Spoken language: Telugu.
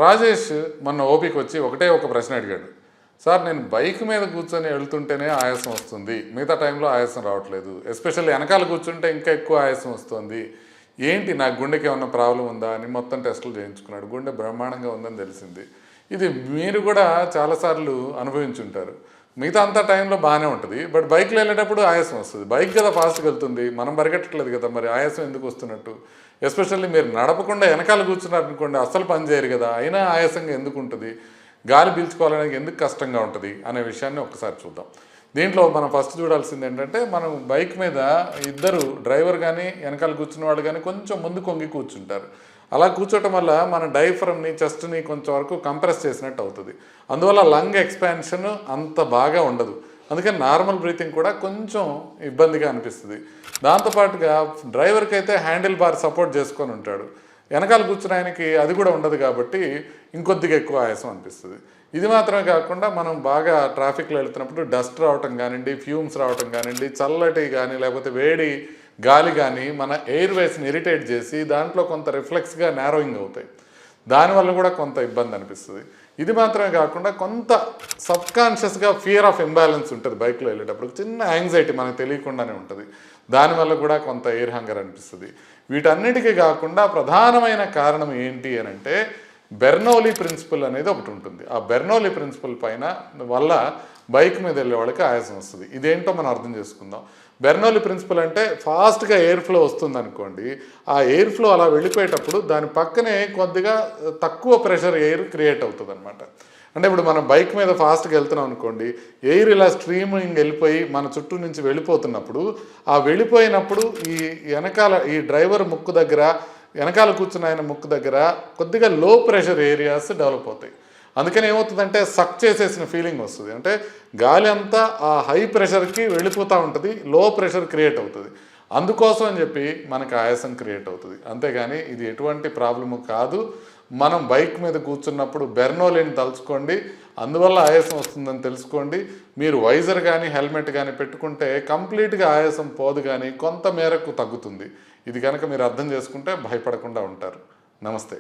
రాజేష్ మొన్న ఓపిక వచ్చి ఒకటే ఒక ప్రశ్న అడిగాడు. సార్ నేను బైక్ మీద కూర్చొని వెళ్తుంటేనే ఆయాసం వస్తుంది, మిగతా టైంలో ఆయాసం రావట్లేదు, ఎస్పెషల్లీ వెనకాల కూర్చుంటే ఇంకా ఎక్కువ ఆయాసం వస్తుంది, ఏంటి నా గుండెకి ఏమన్నా ప్రాబ్లం ఉందా అని మొత్తం టెస్టులు చేయించుకున్నాడు. గుండె బ్రహ్మాండంగా ఉందని తెలిసింది. ఇది మీరు కూడా చాలాసార్లు అనుభవించుంటారు. మిగతా అంతా టైంలో బాగానే ఉంటుంది, బట్ బైక్లో వెళ్ళేటప్పుడు ఆయాసం వస్తుంది. బైక్ కదా ఫాస్ట్గా వెళ్తుంది, మనం పరిగెట్టట్లేదు కదా, మరి ఆయాసం ఎందుకు వస్తున్నట్టు? ఎస్పెషల్లీ మీరు నడపకుండా వెనకాల కూర్చున్నారనుకోండి, అస్సలు పని చేయరు కదా, అయినా ఆయాసంగా ఎందుకు ఉంటుంది, గాలి పీల్చుకోవడానికి ఎందుకు కష్టంగా ఉంటుంది అనే విషయాన్ని ఒకసారి చూద్దాం. దీంట్లో మనం ఫస్ట్ చూడాల్సింది ఏంటంటే, మనం బైక్ మీద ఇద్దరు డ్రైవర్ కానీ వెనకాల కూర్చున్న వాళ్ళు కానీ కొంచెం ముందు కొంగి కూర్చుంటారు. అలా కూర్చోవటం వల్ల మన డైఫ్రమ్ని చెస్ట్ని కొంచెం వరకు కంప్రెస్ చేసినట్టు అవుతుంది. అందువల్ల లంగ్ ఎక్స్పాన్షన్ అంత బాగా ఉండదు. అందుకని నార్మల్ బ్రీతింగ్ కూడా కొంచెం ఇబ్బందిగా అనిపిస్తుంది. దాంతోపాటుగా డ్రైవర్కి అయితే హ్యాండిల్ బార్ సపోర్ట్ చేసుకొని ఉంటాడు, వెనకాల కూర్చున్న ఆయనకి అది కూడా ఉండదు కాబట్టి ఇంకొద్దిగా ఎక్కువ ఆయాసం అనిపిస్తుంది. ఇది మాత్రమే కాకుండా మనం బాగా ట్రాఫిక్లో వెళ్తున్నప్పుడు డస్ట్ రావటం కానివ్వండి, ఫ్యూమ్స్ రావటం కానివ్వండి, చల్లటి కానీ లేకపోతే వేడి గాలి కానీ మన ఎయిర్వేస్ని ఇరిటేట్ చేసి దాంట్లో కొంత రిఫ్లెక్స్గా నారోయింగ్ అవుతాయి. దానివల్ల కూడా కొంత ఇబ్బంది అనిపిస్తుంది. ఇది మాత్రమే కాకుండా కొంత సబ్కాన్షియస్గా ఫియర్ ఆఫ్ ఇంబ్యాలెన్స్ ఉంటుంది బైక్లో వెళ్ళేటప్పుడు, చిన్న యాంగ్జైటీ మనకు తెలియకుండానే ఉంటుంది. దానివల్ల కూడా కొంత ఎయిర్ హంగర్ అనిపిస్తుంది. వీటన్నిటికీ కాకుండా ప్రధానమైన కారణం ఏంటి అని అంటే, బెర్నౌలీ ప్రిన్సిపల్ అనేది ఒకటి ఉంటుంది. ఆ బెర్నౌలీ ప్రిన్సిపల్ పైన వల్ల బైక్ మీద వెళ్ళే వాళ్ళకి ఆయాసం వస్తుంది. ఇదేంటో మనం అర్థం చేసుకుందాం. బెర్నౌలీ ప్రిన్సిపల్ అంటే ఫాస్ట్గా ఎయిర్ ఫ్లో వస్తుంది అనుకోండి, ఆ ఎయిర్ ఫ్లో అలా వెళ్ళిపోయేటప్పుడు దాని పక్కనే కొద్దిగా తక్కువ ప్రెషర్ ఎయిర్ క్రియేట్ అవుతుంది అనమాట. అంటే ఇప్పుడు మనం బైక్ మీద ఫాస్ట్గా వెళ్తున్నాం అనుకోండి, ఎయిర్ ఇలా స్ట్రీమింగ్ వెళ్ళిపోయి మన చుట్టూ నుంచి వెళ్ళిపోతున్నప్పుడు, ఆ వెళ్ళిపోయినప్పుడు ఈ డ్రైవర్ ముక్కు దగ్గర, వెనకాల కూర్చున్న ఆయన ముక్కు దగ్గర కొద్దిగా లో ప్రెషర్ ఏరియాస్ డెవలప్ అవుతాయి. అందుకని ఏమవుతుందంటే సక్ చేసేసిన ఫీలింగ్ వస్తుంది. అంటే గాలి అంతా ఆ హై ప్రెషర్కి వెళ్ళిపోతూ ఉంటుంది, లో ప్రెషర్ క్రియేట్ అవుతుంది. అందుకోసం అని చెప్పి మనకు ఆయాసం క్రియేట్ అవుతుంది. అంతేగాని ఇది ఎటువంటి ప్రాబ్లము కాదు. మనం బైక్ మీద కూర్చున్నప్పుడు బెర్నౌలీని తలుచుకోండి, అందువల్ల ఆయాసం వస్తుందని తెలుసుకోండి. మీరు వైజర్ కానీ హెల్మెట్ కానీ పెట్టుకుంటే కంప్లీట్గా ఆయాసం పోదు, కానీ కొంత మేరకు తగ్గుతుంది. ఇది కనుక మీరు అర్థం చేసుకుంటే భయపడకుండా ఉంటారు. నమస్తే.